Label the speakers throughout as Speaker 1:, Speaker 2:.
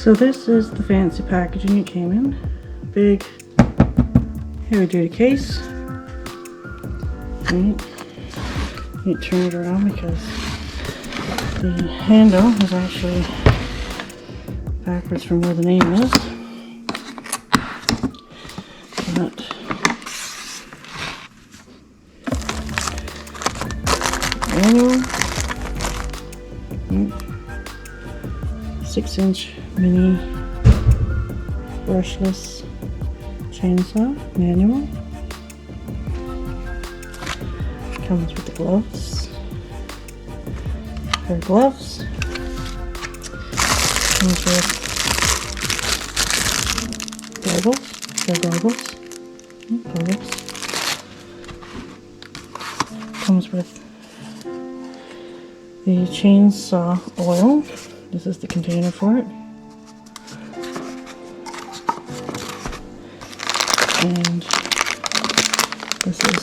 Speaker 1: So this is the fancy packaging it came in. Big, heavy duty case. Right. You turn it around because the handle is actually backwards from where the name is. So that manual. 6-inch mini brushless chainsaw manual. Comes with the gloves. Pair of gloves. Comes with goggles. Goggles. Comes with the chainsaw oil. This is the container for it. And this is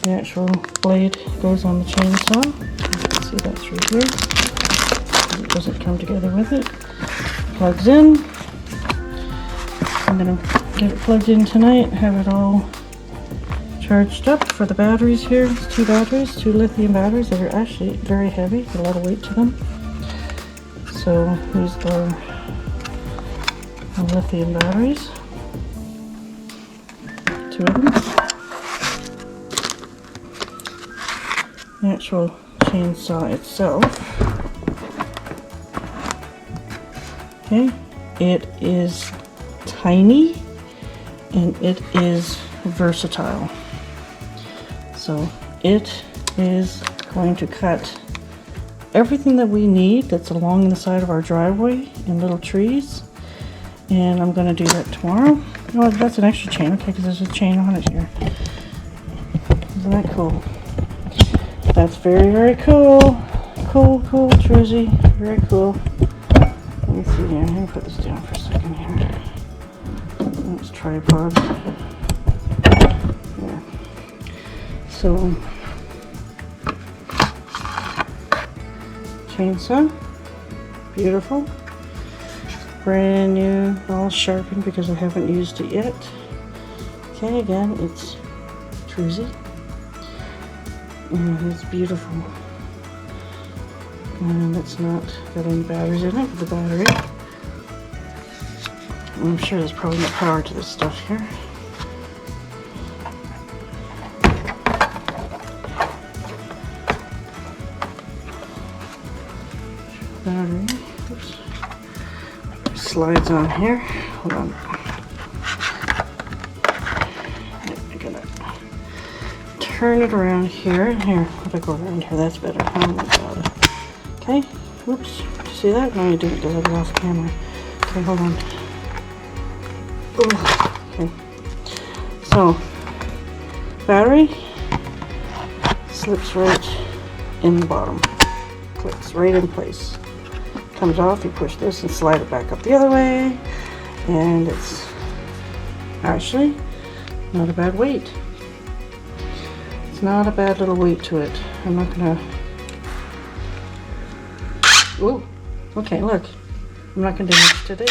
Speaker 1: the actual blade goes on the chainsaw. You can see that through here. It doesn't come together with it. Plugs in. I'm going to get it plugged in tonight, have it all charged up for the batteries here. It's 2 batteries, 2 lithium batteries that are actually very heavy, got a lot of weight to them. So these are the lithium batteries, 2 of them. The actual chainsaw itself, okay, it is tiny and it is versatile. So it is going to cut everything that we need that's along the side of our driveway and little trees. And I'm going to do that tomorrow. Oh, that's an extra chain. Okay, because there's a chain on it here. Isn't that cool? That's very, very cool. Cool, Troozy. Very cool. Let me see here. Let me put this down for a second here. That's tripod. Yeah. So, chainsaw. Beautiful. Brand new, all sharpened because I haven't used it yet. Okay, again, it's Troozy. And it's beautiful. And it's not got any batteries in it, but the battery. I'm sure there's probably no power to this stuff here. Battery. Oops. Slides on here. Hold on. I'm gonna turn it around here. Here, if I go around here, that's better. Oh my god. Okay. Whoops. Did you see that? No, you didn't because I was off camera. Okay, hold on. Ooh. Okay. So, battery slips right in the bottom. Clicks right in place. Comes off, you push this and slide it back up the other way, and it's actually not a bad weight. It's not a bad little weight to it. I'm not gonna. Ooh, okay, look. I'm not gonna do much today.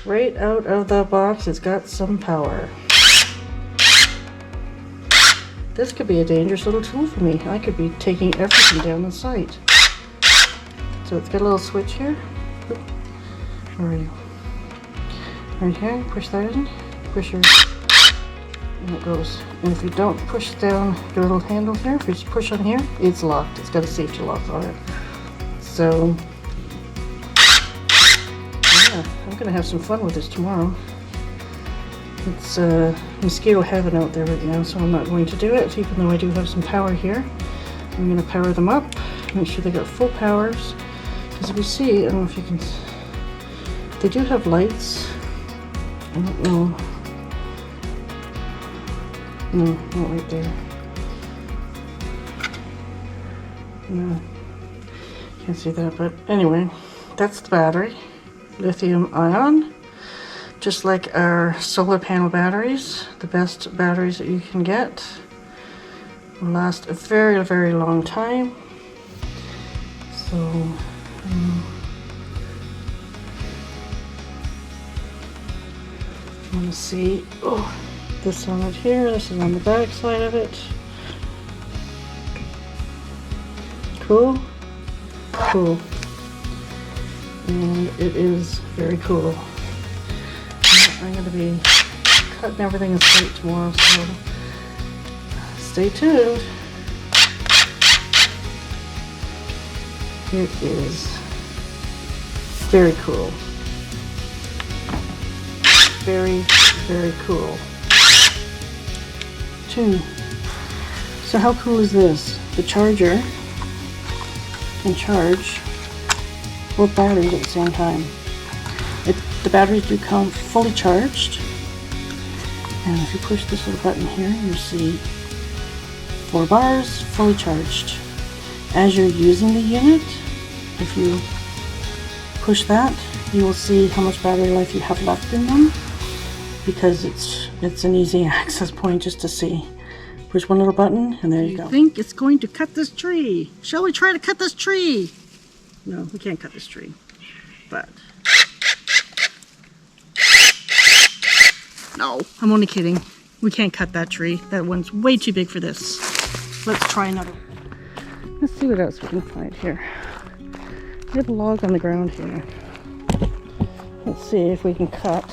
Speaker 1: Right out of the box, it's got some power. This could be a dangerous little tool for me. I could be taking everything down the site. So it's got a little switch here. Where are you? Right here, push that in, push your, and it goes. And if you don't push down your little handle here, if you just push on here, it's locked. It's got a safety lock on it. So, yeah, I'm gonna have some fun with this tomorrow. It's mosquito heaven out there right now, so I'm not going to do it, even though I do have some power here. I'm gonna power them up, make sure they got full powers. Because if you see, I don't know if you can, they do have lights. I don't know. No, not right there. No, can't see that, but anyway, that's the battery. Lithium ion. Just like our solar panel batteries, the best batteries that you can get. Will last a very, very long time. So I want to see, oh, this on it here, this is on the back side of it. Cool, cool, and it is very cool. I'm going to be cutting everything in straight tomorrow, so stay tuned. It is very cool. Very, very cool. So how cool is this? The charger can charge both batteries at the same time. The batteries do come fully charged. And if you push this little button here, you'll see 4 bars fully charged. As you're using the unit, if you push that, you will see how much battery life you have left in them, because it's an easy access point just to see. Push one little button and there you go. I think it's going to cut this tree. Shall we try to cut this tree? No, we can't cut this tree. But no, I'm only kidding. We can't cut that tree. That one's way too big for this. Let's try another one. Let's see what else we can find here. We have a log on the ground here. Let's see if we can cut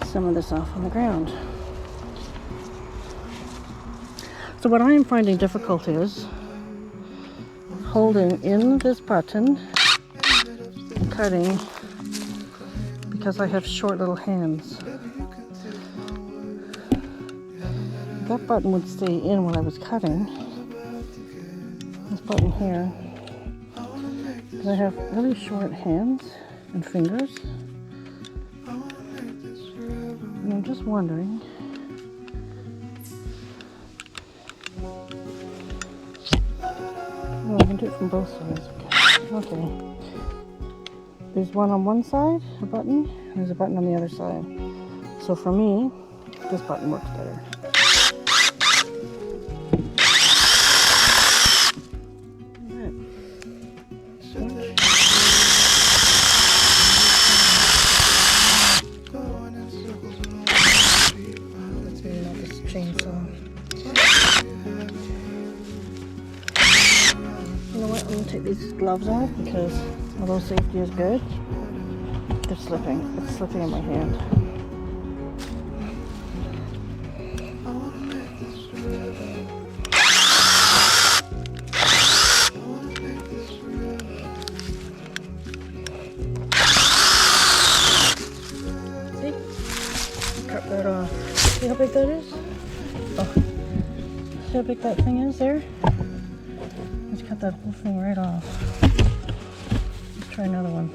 Speaker 1: some of this off on the ground. So what I am finding difficult is holding in this button and cutting, because I have short little hands. That button would stay in when I was cutting. This button here, because I have really short hands and fingers. And I'm just wondering, oh, I can do it from both sides. Okay. There's one on one side, a button, and there's a button on the other side. So for me, this button works better. Take these gloves off, because although safety is good, they're slipping. It's slipping in my hand. See? Cut that off. See how big that is? Oh. See how big that thing is there? Cut that whole thing right off. Let's try another one.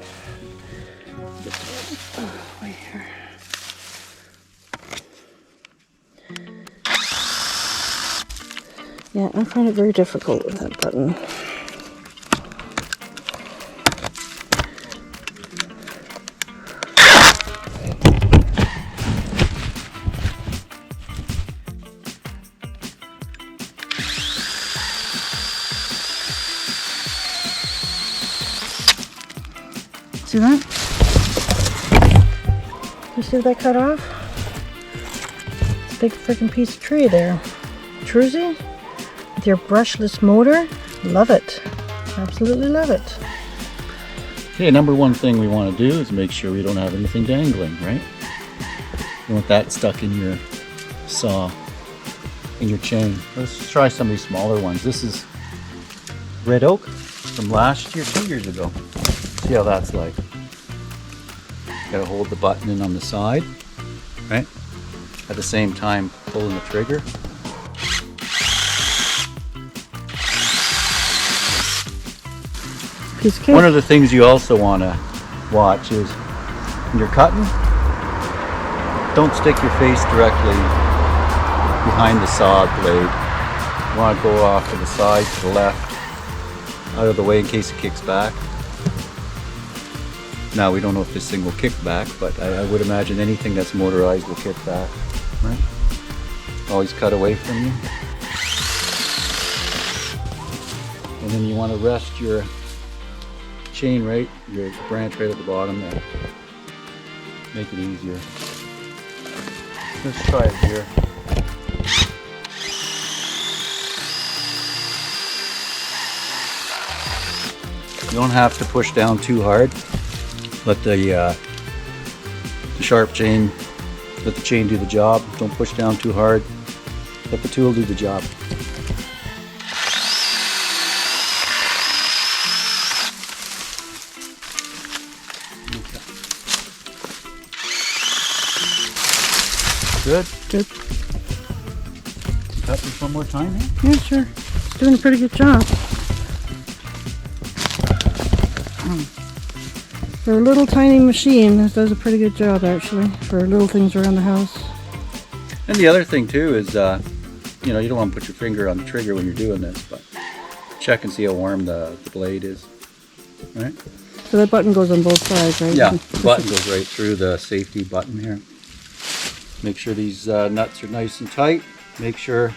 Speaker 1: Right here. Yeah, I find it very difficult with that button. See that? You see that cut off? It's a big freaking piece of tree there. Troozy, with your brushless motor, love it. Absolutely love it.
Speaker 2: Okay, number one thing we want to do is make sure we don't have anything dangling, right? You want that stuck in your saw, in your chain. Let's try some of these smaller ones. This is red oak from last year, 2 years ago. See how that's like. Gotta hold the button in on the side, right? At the same time, pulling the trigger.
Speaker 1: Piece of cake.
Speaker 2: One of the things you also want to watch is when you're cutting, don't stick your face directly behind the saw blade. You want to go off to the side, to the left, out of the way in case it kicks back. Now, we don't know if this thing will kick back, but I would imagine anything that's motorized will kick back, right? Always cut away from you. And then you want to rest your chain right, your branch right at the bottom there. Make it easier. Let's try it here. You don't have to push down too hard. Let the sharp chain, let the chain do the job. Don't push down too hard. Let the tool do the job. Good?
Speaker 1: Good.
Speaker 2: Cut this one more time, eh?
Speaker 1: Yeah, sure. It's doing a pretty good job. For a little tiny machine, this does a pretty good job actually, for little things around the house.
Speaker 2: And the other thing too is, you know, you don't want to put your finger on the trigger when you're doing this, but check and see how warm the blade is. Right?
Speaker 1: So that button goes on both sides, right?
Speaker 2: Yeah, the button goes right through the safety button here. Make sure these nuts are nice and tight. Make sure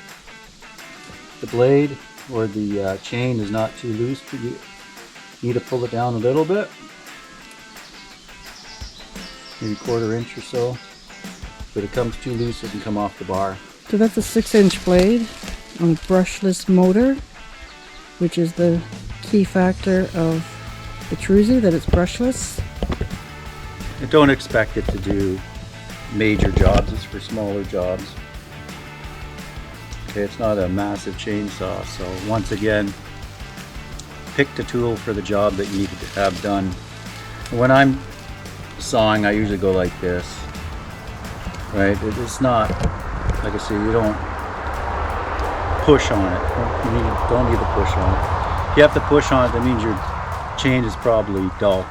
Speaker 2: the blade or the chain is not too loose for you. You need to pull it down a little bit. Maybe a 1/4 inch or so. If it comes too loose, it can come off the bar.
Speaker 1: So that's a 6-inch blade on a brushless motor, which is the key factor of the Troozy, that it's brushless.
Speaker 2: And don't expect it to do major jobs, it's for smaller jobs. Okay, it's not a massive chainsaw, so once again, pick the tool for the job that you need to have done. When I'm sawing, I usually go like this, right? It's not, like I say, you don't push on it. You don't need to push on it. If you have to push on it, that means your chain is probably dull.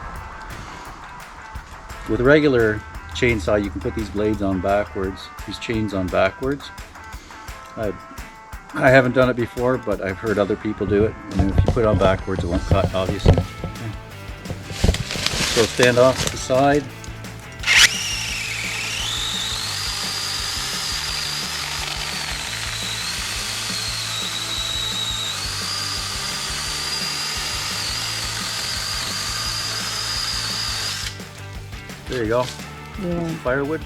Speaker 2: With a regular chainsaw, you can put these blades on backwards, these chains on backwards. I haven't done it before, but I've heard other people do it. And if you put it on backwards, it won't cut, obviously. Okay. So stand off to the side. There you go.
Speaker 1: Yeah.
Speaker 2: Some firewood.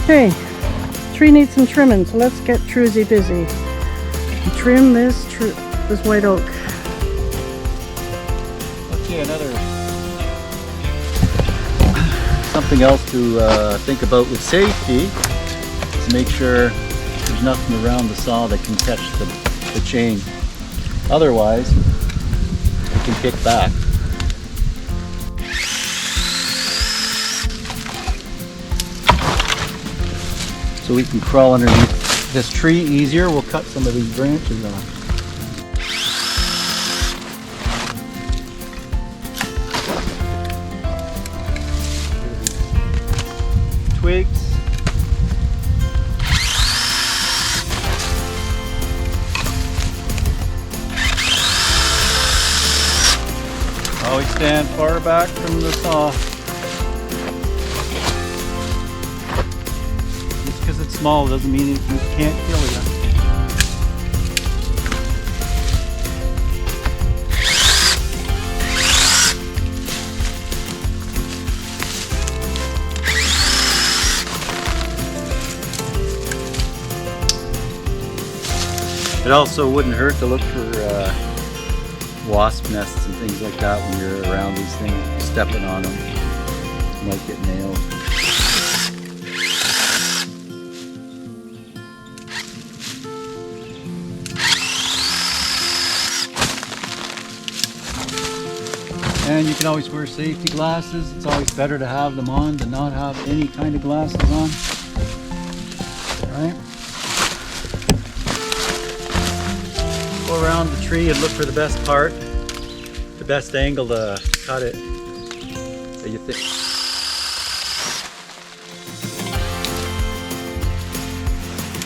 Speaker 1: Okay, tree needs some trimming, so let's get Troozy busy. Trim this white oak.
Speaker 2: Okay, something else to think about with safety is make sure there's nothing around the saw that can catch the chain. Otherwise, it can kick back. So we can crawl underneath this tree easier. We'll cut some of these branches off. Twigs. Always stand far back from the saw. Just because it's small doesn't mean it can't kill you. It also wouldn't hurt to look for wasp nests and things like that when you're around these things, stepping on them. You might get nailed. And you can always wear safety glasses. It's always better to have them on than not have any kind of glasses on. All right? Go around the tree and look for the best part, the best angle to cut it that you think.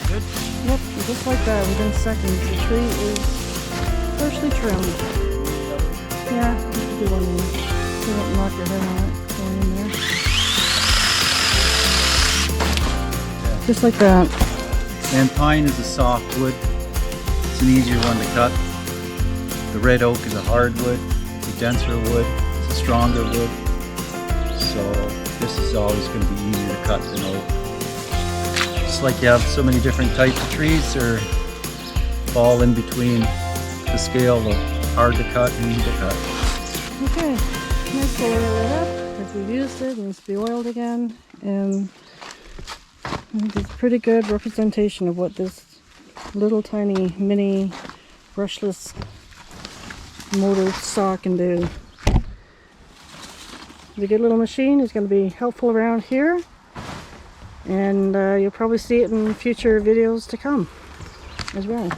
Speaker 2: Good?
Speaker 1: Yep, just like that, within seconds, the tree is partially trimmed. Yeah, you can do one more. You don't knock your head on it going in there. Just like that.
Speaker 2: And pine is a soft wood. It's an easier one to cut. The red oak is a hard wood. It's a denser wood. It's a stronger wood. So this is always going to be easier to cut than oak. Just like you have so many different types of trees or fall in between the scale of hard to cut and easy to cut.
Speaker 1: Okay, nice to oil it up because we've used it and it's be oiled again, and I think it's a pretty good representation of what this little tiny mini brushless motor saw can do. It's a good little machine. It's going to be helpful around here, and you'll probably see it in future videos to come as well.